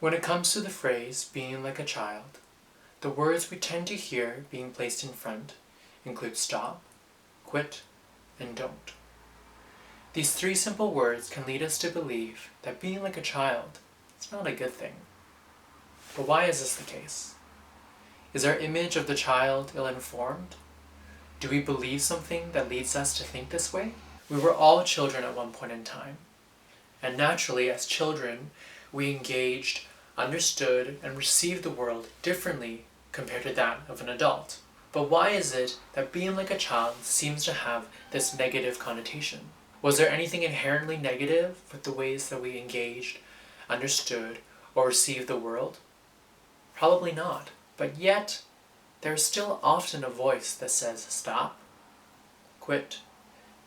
When it comes to the phrase being like a child, the words we tend to hear being placed in front include stop, quit, and don't. These three simple words can lead us to believe that being like a child is not a good thing. But why is this the case? Is our image of the child ill-informed? Do we believe something that leads us to think this way? We were all children at one point in time, and naturally, as children, we engaged, understood, and received the world differently compared to that of an adult. But why is it that being like a child seems to have this negative connotation? Was there anything inherently negative with the ways that we engaged, understood, or received the world? Probably not. But yet, there is still often a voice that says stop, quit,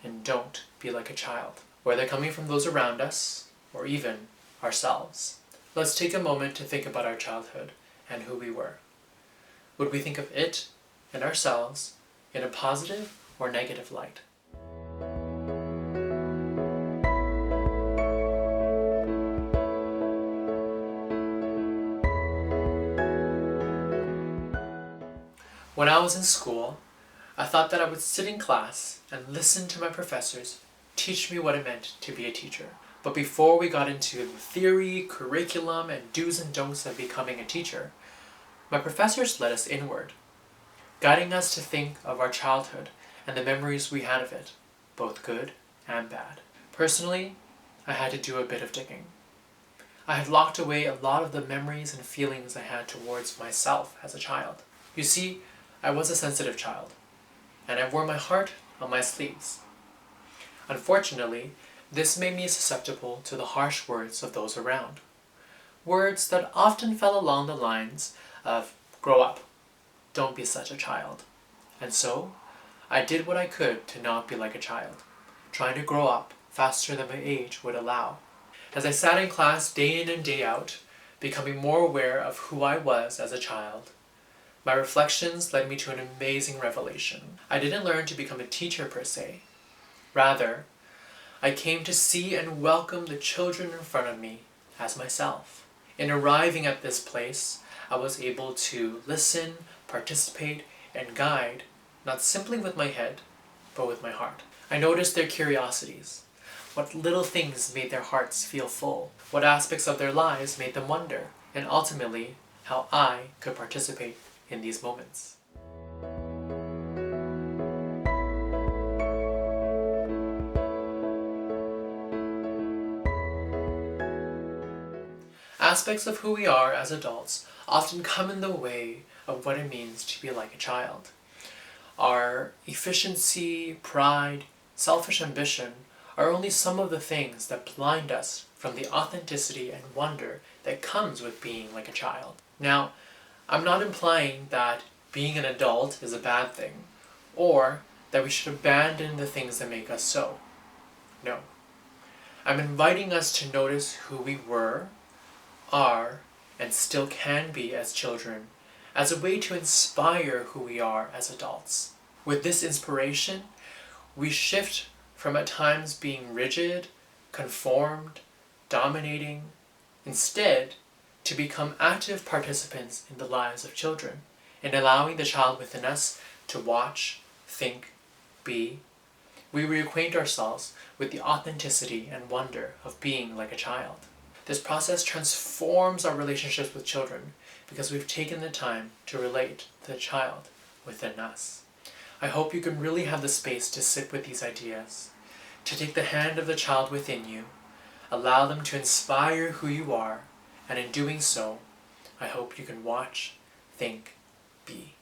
and don't be like a child, whether coming from those around us or even ourselves. Let's take a moment to think about our childhood and who we were. Would we think of it and ourselves in a positive or negative light? When I was in school, I thought that I would sit in class and listen to my professors teach me what it meant to be a teacher. But before we got into the theory, curriculum, and do's and don'ts of becoming a teacher, my professors led us inward, guiding us to think of our childhood and the memories we had of it, both good and bad. Personally, I had to do a bit of digging. I had locked away a lot of the memories and feelings I had towards myself as a child. You see, I was a sensitive child, and I wore my heart on my sleeves. Unfortunately, this made me susceptible to the harsh words of those around. Words that often fell along the lines of, grow up, don't be such a child. And so, I did what I could to not be like a child, trying to grow up faster than my age would allow. As I sat in class day in and day out, becoming more aware of who I was as a child, my reflections led me to an amazing revelation. I didn't learn to become a teacher per se. Rather, I came to see and welcome the children in front of me as myself. In arriving at this place, I was able to listen, participate, and guide, not simply with my head, but with my heart. I noticed their curiosities. What little things made their hearts feel full? What aspects of their lives made them wonder? And ultimately, how I could participate in these moments. Aspects of who we are as adults often come in the way of what it means to be like a child. Our efficiency, pride, selfish ambition are only some of the things that blind us from the authenticity and wonder that comes with being like a child. Now, I'm not implying that being an adult is a bad thing, or that we should abandon the things that make us so. No. I'm inviting us to notice who we were, are, and still can be as children, as a way to inspire who we are as adults. With this inspiration, we shift from at times being rigid, conformed, dominating, instead to become active participants in the lives of children, and allowing the child within us to watch, think, be. We reacquaint ourselves with the authenticity and wonder of being like a child. This process transforms our relationships with children because we've taken the time to relate to the child within us. I hope you can really have the space to sit with these ideas, to take the hand of the child within you, allow them to inspire who you are, and in doing so, I hope you can watch, think, be.